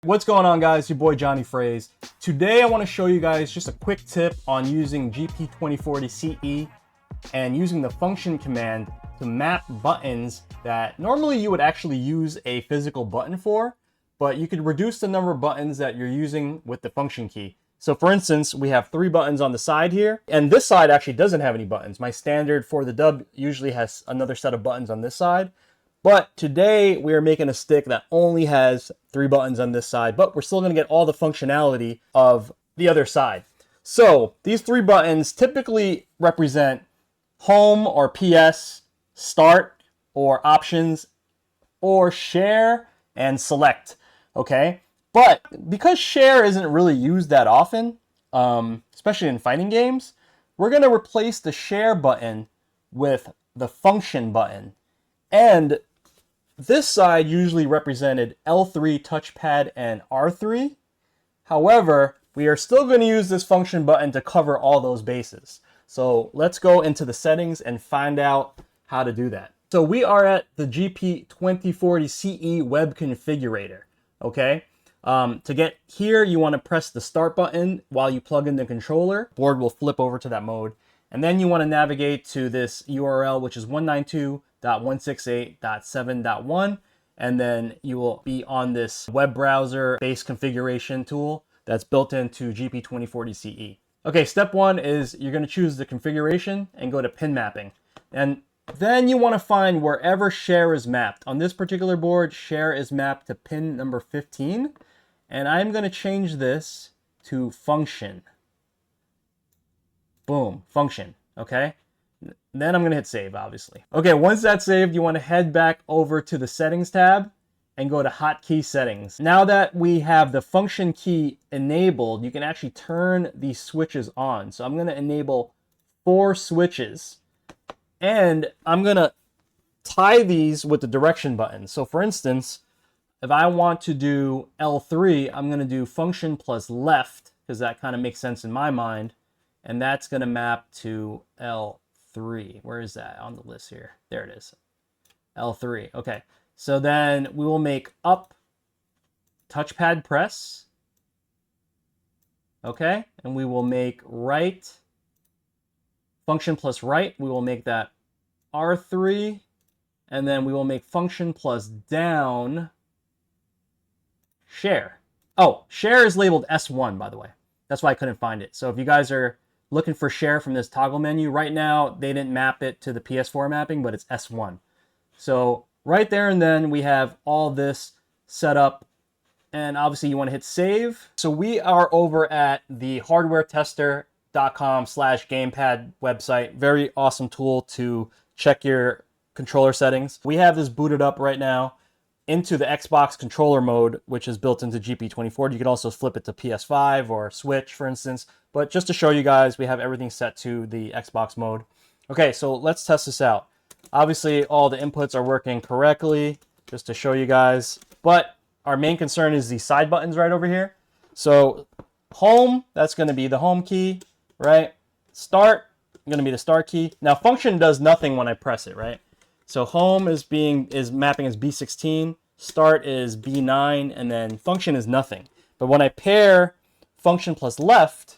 What's going on, guys? Your boy jonyfraze. Today I want to show you guys just a quick tip on using GP2040-CE and using the function command to map buttons that normally you would actually use a physical button for, but you could reduce the number of buttons that you're using with the function key. So for instance, we have 3 buttons on the side here, and this side actually doesn't have any buttons. My standard for the dub usually has another set of buttons on this side. But today we are making a stick that only has 3 buttons on this side, but we're still going to get all the functionality of the other side. So these 3 buttons typically represent home or PS, start or options, or share and select. Okay, but because share isn't really used that often, especially in fighting games, we're going to replace the share button with the function button. And this side usually represented L3 touchpad and R3. However, we are still going to use this function button to cover all those bases. So let's go into the settings and find out how to do that. So we are at the GP2040-CE web configurator. Okay. To get here, you want to press the start button while you plug in the controller. Board will flip over to that mode. And then you want to navigate to this URL, which is 192.168.7.1. And then you will be on this web browser based configuration tool that's built into GP2040-CE. Okay, step 1 is you're going to choose the configuration and go to pin mapping. And then you want to find wherever share is mapped. On this particular board, share is mapped to pin number 15. And I'm going to change this to function. Boom, function, okay? Then I'm gonna hit save, obviously. Okay, once that's saved, you wanna head back over to the settings tab and go to hotkey settings. Now that we have the function key enabled, you can actually turn these switches on. So I'm gonna enable 4 switches and I'm gonna tie these with the direction button. So for instance, if I want to do L3, I'm gonna do function plus left because that kind of makes sense in my mind. And that's going to map to L3. Where is that on the list here? There it is. L3. Okay. So then we will make up touchpad press. Okay. And we will make right function plus right. We will make that R3. And then we will make function plus down share. Oh, share is labeled S1, by the way. That's why I couldn't find it. So if you guys are looking for share from this toggle menu, right now they didn't map it to the PS4 mapping, but it's S1. So right there and then we have all this set up, and obviously you want to hit save. So we are over at the hardwaretester.com/gamepad website. Very awesome tool to check your controller settings. We have this booted up right now into the Xbox controller mode, which is built into GP2040. You can also flip it to PS5 or Switch, for instance. But just to show you guys, we have everything set to the Xbox mode. Okay, so let's test this out. Obviously, all the inputs are working correctly, just to show you guys. But our main concern is these side buttons right over here. So home, that's going to be the home key, right? Start, going to be the start key. Now, function does nothing when I press it, right? So home is mapping as B16, start is B9, and then function is nothing. But when I pair function plus left,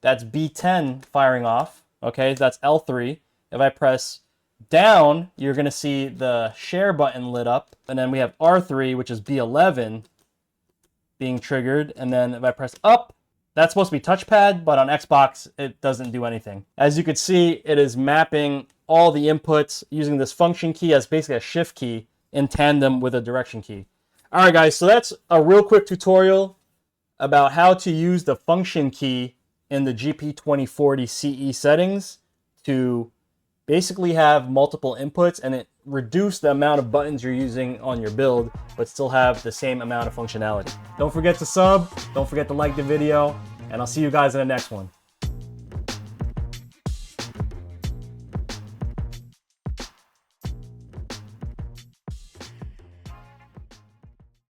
that's B10 firing off. Okay, that's L3. If I press down, you're going to see the share button lit up. And then we have R3, which is B11 being triggered. And then if I press up, that's supposed to be touchpad, but on Xbox, it doesn't do anything. As you can see, it is mapping all the inputs using this function key as basically a shift key in tandem with a direction key. All right, guys, so that's a real quick tutorial about how to use the function key in the GP2040-CE settings to basically have multiple inputs and it reduce the amount of buttons you're using on your build, but still have the same amount of functionality. Don't forget to sub, don't forget to like the video, and I'll see you guys in the next one.